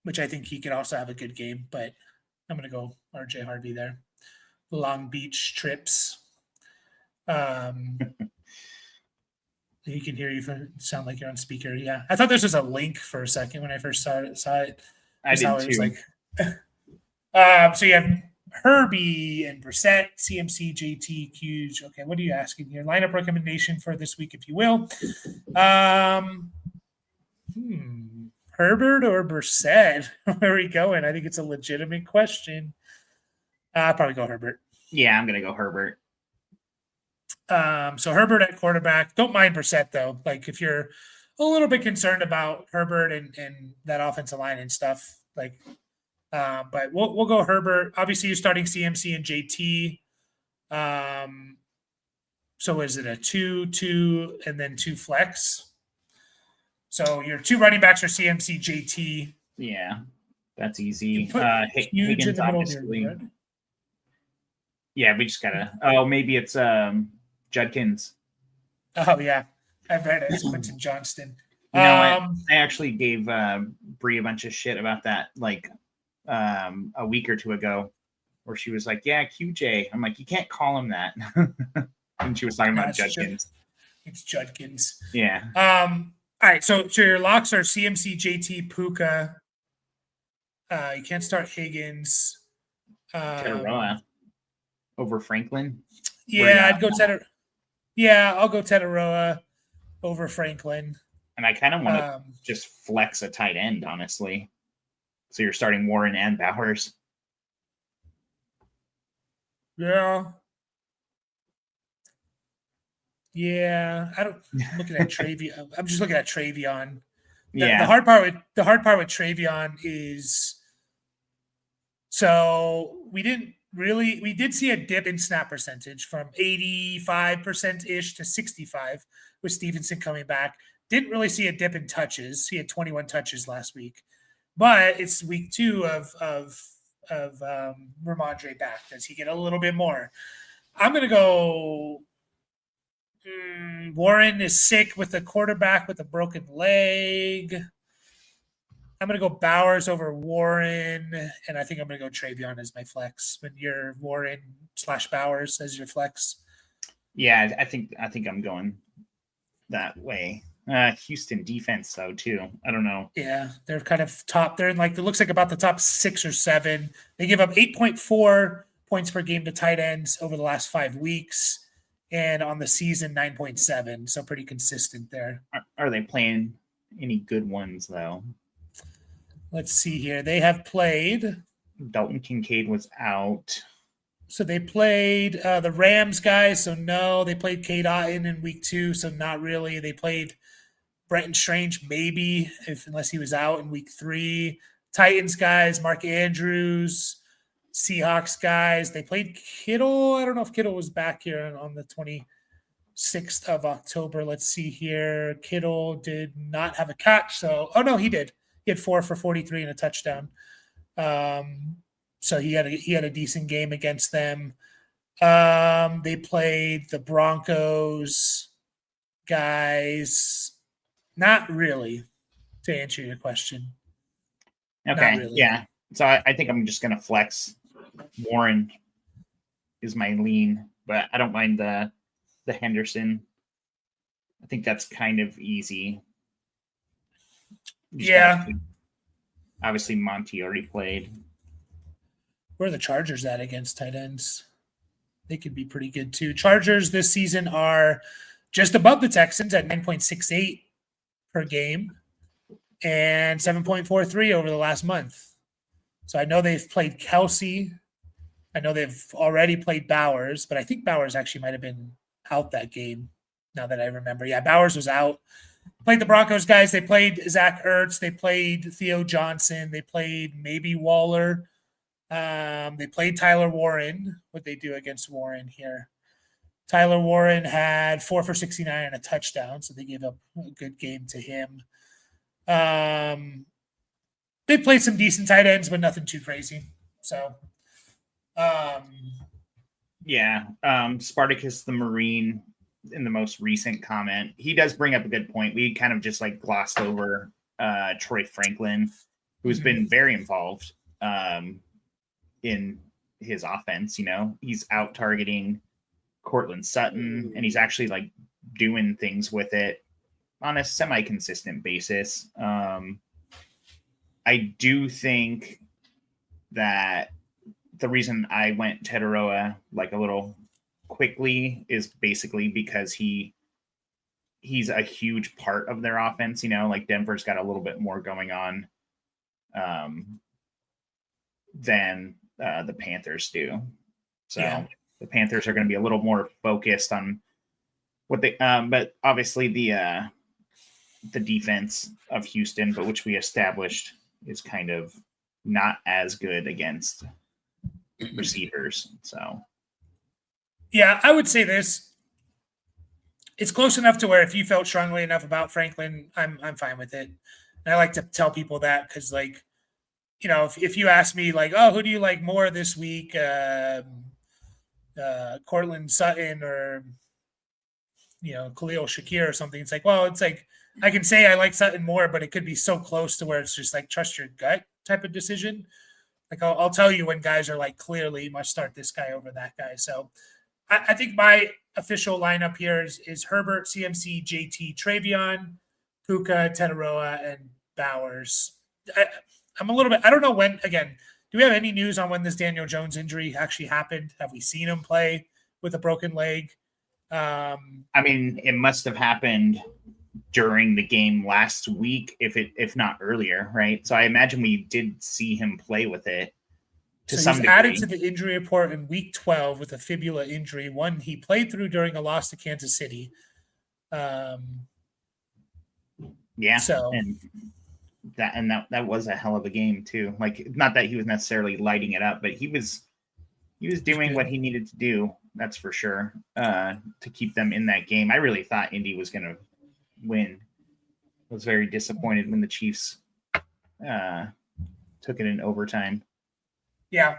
which I think he could also have a good game, but I'm going to go RJ Harvey there. Long Beach trips. He can hear you sound like you're on speaker. Yeah. I thought this was a link for a second when I first saw it. I did too. Like, so you have Herbie and Brissett, CMC, JT, Hughes. Okay, what are you asking here? Lineup recommendation for this week, if you will. Herbert or Brissett? Where are we going? I think it's a legitimate question. I'll probably go Herbert. Yeah, I'm going to go Herbert. So Herbert at quarterback. Don't mind Brissett, though. Like, if you're a little bit concerned about Herbert and that offensive line and stuff, like, but we'll go Herbert. Obviously, you're starting CMC and JT. So is it a 2, and then 2 flex? So your 2 running backs are CMC, JT. Yeah, that's easy. Huge in the middle of your red. Yeah, we just gotta. Oh, maybe it's Judkins. Oh yeah, I've read it. It's Quentin Johnston. I actually gave Bree a bunch of shit about that, like a week or 2 ago, where she was like, "Yeah, QJ." I'm like, "You can't call him that." And she was talking about Judkins. It's Judkins. Yeah. All right. So your locks are CMC, JT, Puka. You can't start Higgins. Teteroa over Franklin. Yeah, I'd go I'll go Teteroa over Franklin. And I kind of want to just flex a tight end, honestly. So you're starting Warren and Bowers. Yeah. Yeah. I'm looking at Travion. I'm just looking at Travion. The hard part with Travion is so we did see a dip in snap percentage from 85%-ish to 65 with Stevenson coming back. Didn't really see a dip in touches. He had 21 touches last week. but it's week 2 of Ramondre back. Does he get a little bit more? I'm gonna go. Warren is sick with a quarterback with a broken leg. I'm going to go Bowers over Warren, and I think I'm going to go Travion as my flex. When you're Warren/Bowers as your flex. Yeah, I think I'm going that way. Houston defense though too. I don't know. Yeah, they're kind of top. They're in like it looks like about the top 6 or 7. They give up 8.4 points per game to tight ends over the last 5 weeks, and on the season 9.7. So pretty consistent there. Are they playing any good ones though? Let's see here. They have played. Dalton Kincaid was out. So they played the Rams guys. So no, they played Cade Otton in week 2. So not really. They played Brenton Strange, maybe, unless he was out in week 3. Titans guys, Mark Andrews, Seahawks guys. They played Kittle. I don't know if Kittle was back here on the 26th of October. Let's see here. Kittle did not have a catch. So, oh no, he did. He had 4 for 43 and a touchdown. So he had a decent game against them. They played the Broncos guys. Not really, to answer your question. Okay. Really. Yeah. So I think I'm just gonna flex. Warren is my lean, but I don't mind the Henderson. I think that's kind of easy. Yeah. Obviously, Monty already played. Where are the Chargers at against tight ends? They could be pretty good too. Chargers this season are just above the Texans at 9.68 per game and 7.43 over the last month. So I know they've played Kelsey. I know they've already played Bowers, but I think Bowers actually might have been out that game now that I remember. Yeah, Bowers was out. Played the Broncos guys. They played Zach Ertz. They played Theo Johnson. They played maybe Waller. They played Tyler Warren. What they do against Warren here? Tyler Warren had 4 for 69 and a touchdown, so they gave up a good game to him. They played some decent tight ends, but nothing too crazy. So, Spartacus the Marine in the most recent comment, he does bring up a good point. We kind of just like glossed over Troy Franklin, who's been very involved in his offense. You know, he's out targeting Cortland Sutton, and he's actually like doing things with it on a semi-consistent basis. I do think that the reason I went Teteroa like a little quickly is basically because he's a huge part of their offense. You know, like Denver's got a little bit more going on than the Panthers do. So the Panthers are going to be a little more focused on what they, but obviously the defense of Houston, but which we established is kind of not as good against receivers. So, yeah, I would say this. It's close enough to where if you felt strongly enough about Franklin, I'm fine with it. And I like to tell people that because, like, you know, if you ask me, like, oh, who do you like more this week, Cortland Sutton or, you know, Khalil Shakir or something, it's like, well, it's like I can say I like Sutton more, but it could be so close to where it's just like trust your gut type of decision. Like I'll tell you when guys are like clearly you must start this guy over that guy. So I think my official lineup here is Herbert, CMC, JT, Travion, Puka, Teteroa, and Bowers. I'm a little bit. I don't know when. Again, do we have any news on when this Daniel Jones injury actually happened? Have we seen him play with a broken leg? I mean, it must have happened during the game last week, if not earlier, right? So I imagine we did see him play with it to some degree. Added to the injury report in week 12 with a fibula injury, one he played through during a loss to Kansas City. So and that was a hell of a game too. Like, not that he was necessarily lighting it up, but he was doing what he needed to do. That's for sure. To keep them in that game. I really thought Indy was going to win. I was very disappointed when the Chiefs took it in overtime. Yeah.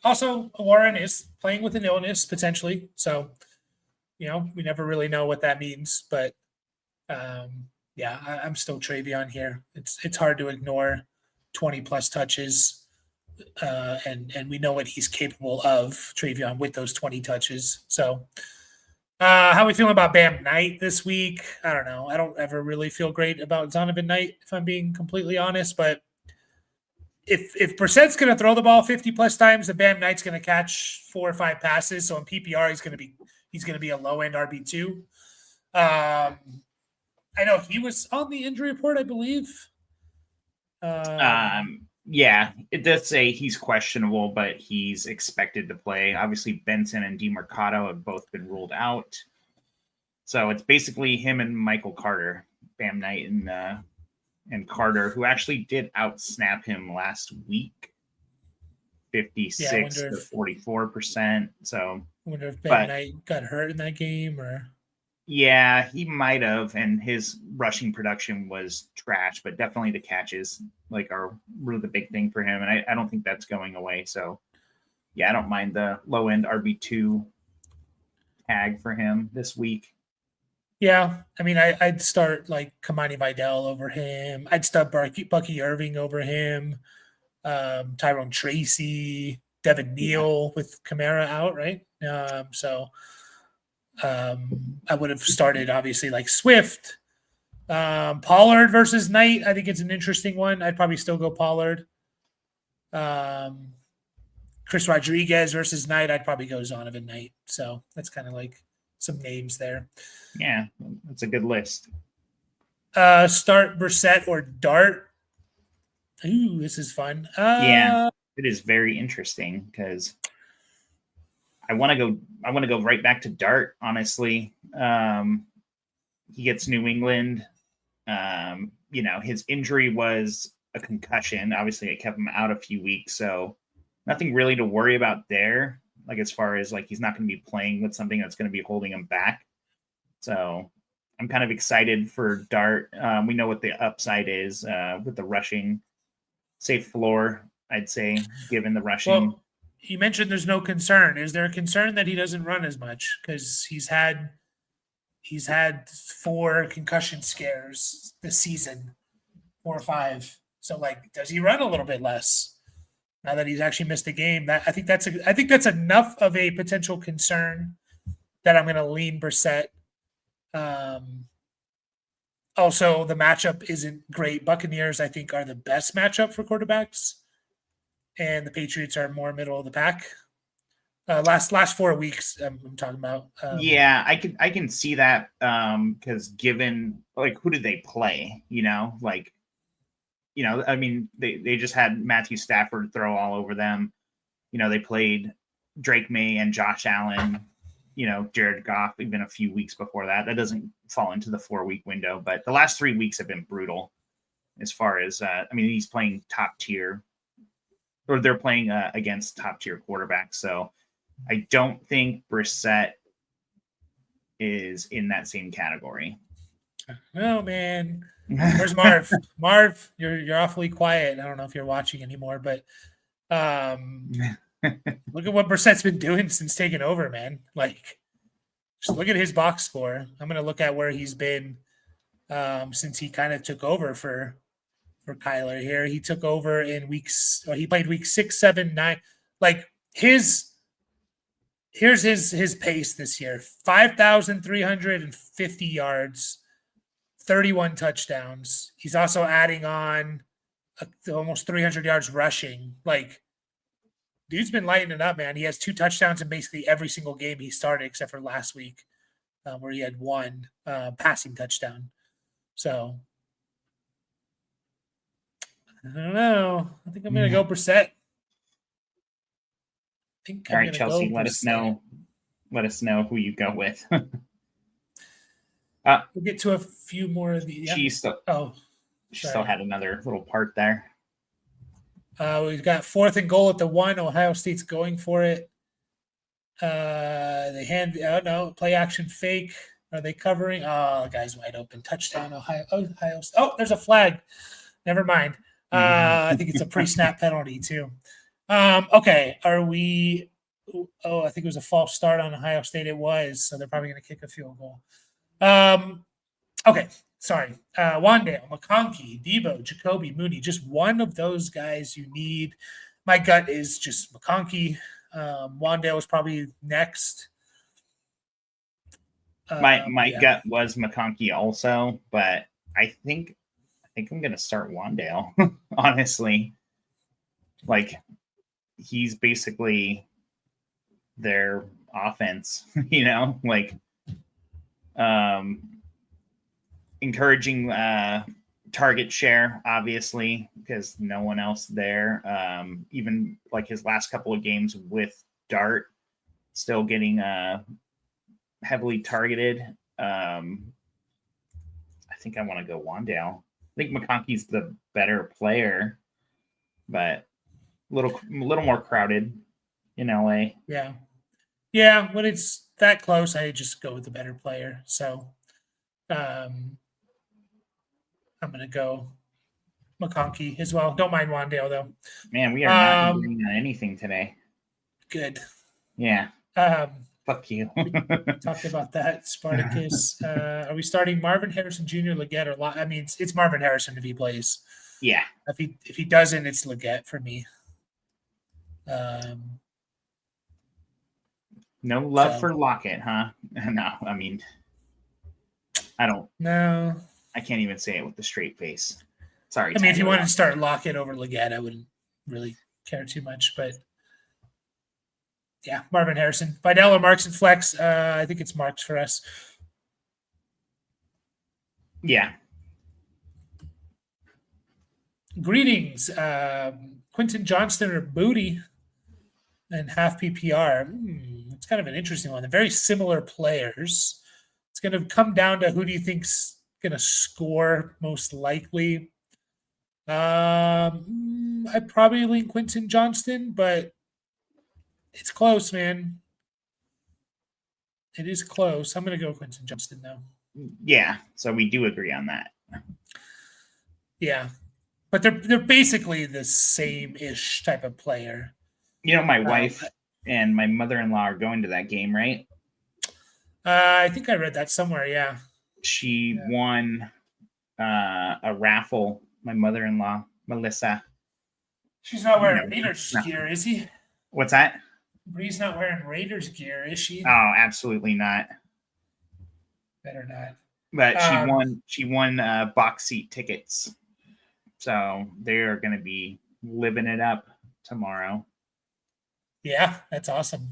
Also, Warren is playing with an illness potentially, so we never really know what that means. But yeah, I'm still Travion here. It's hard to ignore 20 plus touches, and we know what he's capable of, Travion, with those 20 touches. So, how are we feeling about Bam Knight this week? I don't know. I don't ever really feel great about Zonovan Knight, if I'm being completely honest. But if Brissett's going to throw the ball 50 plus times, then Bam Knight's going to catch 4 or 5 passes. So in PPR, he's going to be a low end RB2. I know he was on the injury report, I believe. Yeah, it does say he's questionable, but he's expected to play. Obviously, Benson and DeMarcado have both been ruled out. So it's basically him and Michael Carter, Bam Knight and Carter, who actually did outsnap him last week, 56 to 44%. So I wonder if Bam Knight got hurt in that game or. Yeah, he might have, and his rushing production was trash, but definitely the catches are really the big thing for him, and I don't think that's going away. So, yeah, I don't mind the low end RB2 tag for him this week. Yeah, I mean, I'd start Kamani Vidal over him. I'd start Bucky Irving over him. Tyrone Tracy, Devin Neal with Kamara out, right? I would have started obviously Swift. Pollard versus Knight, I think it's an interesting one. I'd probably still go Pollard. Chris Rodriguez versus Knight, I'd probably go Zonovan Knight. So that's kind of some names there. Yeah, that's a good list. Start Brissett or Dart. Ooh, this is fun. Yeah, it is very interesting because I want to go right back to Dart, honestly. He gets New England. His injury was a concussion. Obviously, it kept him out a few weeks, so nothing really to worry about there. As far as he's not going to be playing with something that's going to be holding him back. So I'm kind of excited for Dart. We know what the upside is with the rushing. Safe floor, I'd say, given the rushing. Well, you mentioned there's no concern. Is there a concern that he doesn't run as much? Because he's had 4 concussion scares this season, 4 or 5. So does he run a little bit less now that he's actually missed a game? I think that's enough of a potential concern that I'm going to lean Brissett. Also, the matchup isn't great. Buccaneers, I think, are the best matchup for quarterbacks, and the Patriots are more middle of the pack. Last 4 weeks, I'm talking about. Yeah, I can see that because given who did they play? I mean, they just had Matthew Stafford throw all over them. They played Drake May and Josh Allen. Jared Goff even a few weeks before that. That doesn't fall into the 4-week window, but the last 3 weeks have been brutal as far as he's playing top tier, or they're playing against top tier quarterbacks. So I don't think Brissett is in that same category. Oh man, where's Marv? Marv, you're awfully quiet. I don't know if you're watching anymore, but look at what Brissett's been doing since taking over, man. Just look at his box score. I'm gonna look at where he's been since he kind of took over for Kyler here. He took over in he played week 6, 7, 9. Here's his pace this year: 5,350 yards, 31 touchdowns. He's also adding on almost 300 yards rushing. Dude's been lighting it up, man. He has 2 touchdowns in basically every single game he started, except for last week, where he had 1 passing touchdown. So I don't know. I think I'm going to go Brissett. All right, Chelsea, let us know. Let us know who you go with. We'll get to a few more of the. Yeah. She still had another little part there. We've got 4th and goal at the 1. Ohio State's going for it. They play action fake. Are they covering? Oh, the guy's wide open. Touchdown, Ohio State. Oh, there's a flag. Never mind. I think it's a pre-snap penalty too. Okay, are we? Oh, I think it was a false start on Ohio State. It was, so they're probably going to kick a field goal. Okay, sorry. Wandale, McConkey, Debo, Jacoby, Mooney. Just one of those guys you need. My gut is just McConkey. Wandale is probably next. My Yeah. gut was McConkey also, but I think I'm gonna start Wandale. Honestly, like he's basically their offense. Like encouraging target share, obviously, because no one else there. Even like his last couple of games with Dart, still getting heavily targeted. I think I want to go Wandale. I think McConkey's the better player, but a little more crowded in LA. Yeah. Yeah, when it's that close, I just go with the better player. So I'm going to go McConkey as well. Don't mind Wandale, though. Man, we are not agreeing on anything today. Good. Yeah. Fuck you. Talked about that. Spartacus. Are we starting Marvin Harrison Jr., Leggett, or I mean, it's Marvin Harrison if he plays. Yeah. If he doesn't, it's Leggett for me. No love for Lockett, huh? No, I mean, I don't. No. I can't even say it with a straight face. Sorry. I mean, if you wanted to start Lockett over Leggett, I wouldn't really care too much, but yeah, Marvin Harrison. Vidal or Marks and Flex? I think it's Marks for us. Yeah. Greetings. Quentin Johnston or Booty and half PPR. It's kind of an interesting one. They're very similar players. It's going to come down to who do you think's going to score most likely. I probably lean Quentin Johnston, but it's close, man. It is close. I'm going to go Quentin Johnston, though. Yeah, so we do agree on that. Yeah, but they're basically the same-ish type of player. My wife and my mother-in-law are going to that game, right? I think I read that somewhere, yeah. She won a raffle, my mother-in-law, Melissa. She's not wearing Raiders gear, is he? What's that? Bree's not wearing Raiders gear, is she? Oh, absolutely not. Better not. But she won box seat tickets. So they're going to be living it up tomorrow. Yeah, that's awesome.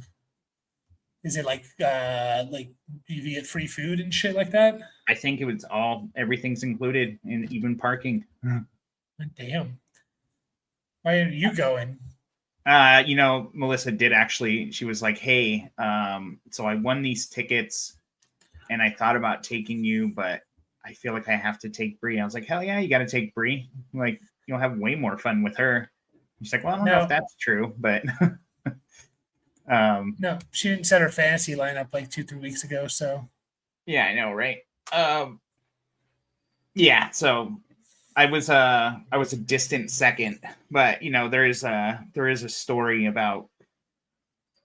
Is it like you get free food and shit like that? I think it was everything's included, and even parking. Damn. Why are you going? Melissa did actually. She was like, "Hey, so I won these tickets, and I thought about taking you, but I feel like I have to take Bree." I was like, "Hell yeah, you got to take Bree. Like, you'll have way more fun with her." She's like, "Well, I don't know if that's true, but." No, she didn't set her fantasy lineup like 2-3 weeks ago. So yeah, I know, right? Yeah, so I was a distant second, but there is a story about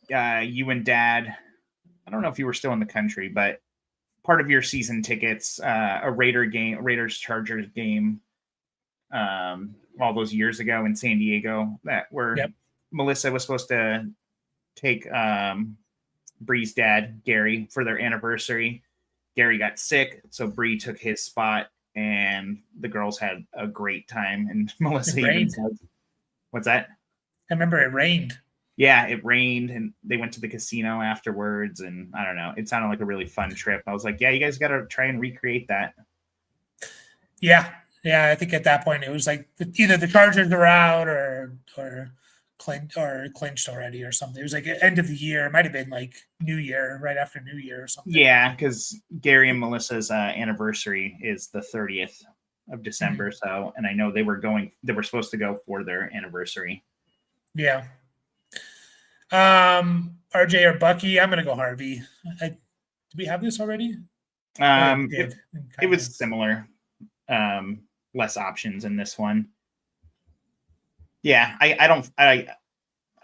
you and Dad. I don't know if you were still in the country, but part of your season tickets, a Raiders Chargers game, all those years ago in San Diego, that where Melissa was supposed to take Bree's dad, Gary, for their anniversary. Gary got sick, so Bree took his spot, and the girls had a great time. And Melissa even said, "What's that?" I remember it rained. Yeah, it rained, and they went to the casino afterwards, and I don't know. It sounded like a really fun trip. I was like, yeah, you guys got to try and recreate that. Yeah, I think at that point it was like either the Chargers are out or clinched already or something. It was like end of the year. It might have been like New Year, right after New Year or something. Yeah, because Gary and Melissa's anniversary is the 30th of December. Mm-hmm. So, and I know they were supposed to go for their anniversary. Yeah. RJ or Bucky? I'm gonna go Harvey. Did we have this already? It was similar. Less options in this one. Yeah, I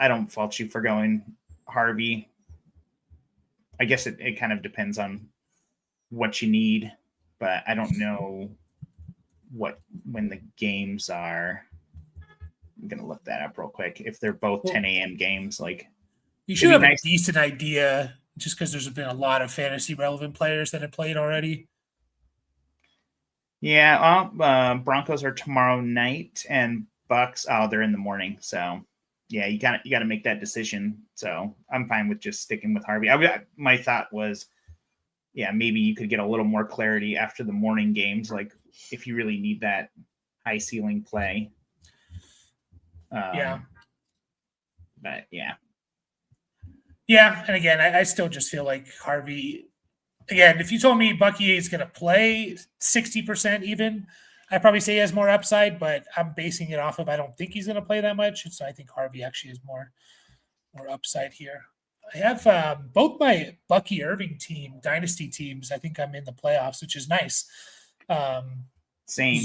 don't fault you for going Harvey. I guess it kind of depends on what you need, but I don't know when the games are. I'm gonna look that up real quick. If they're both Well, 10 a.m. games, like you it'd should be have a nice. decent idea just because there's been a lot of fantasy relevant players that have played already. Yeah, well, Broncos are tomorrow night, and Bucks. Oh, they're in the morning. So, yeah, you got to make that decision. So I'm fine with just sticking with Harvey. My thought was, yeah, maybe you could get a little more clarity after the morning games, like if you really need that high ceiling play. Yeah. But yeah, Yeah. And again, I still just feel like Harvey, again, if you told me Bucky is going to play 60% even, I'd probably say he has more upside, but I'm basing it off of I don't think he's going to play that much. So I think Harvey actually has more upside here. I have both my Bucky Irving team, dynasty teams. I think I'm in the playoffs, which is nice. same.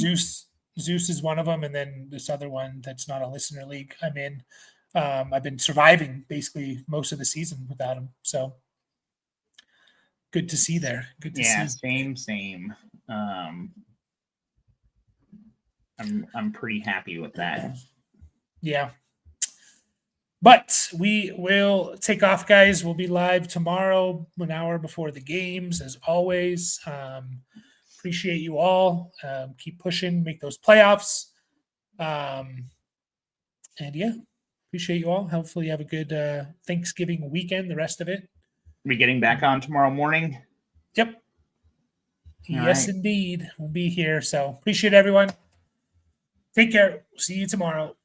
Zeus is one of them, and then this other one that's not a listener league I'm in. I've been surviving basically most of the season without him, so good to see there. Good to Yeah, see. same. I'm pretty happy with that. Yeah. But we will take off, guys. We'll be live tomorrow, an hour before the games, as always. Appreciate you all. Keep pushing, make those playoffs. And yeah, appreciate you all. Hopefully, you have a good Thanksgiving weekend, the rest of it. We getting back on tomorrow morning? Yep. All yes, right. indeed. We'll be here. So appreciate everyone. Take care. See you tomorrow.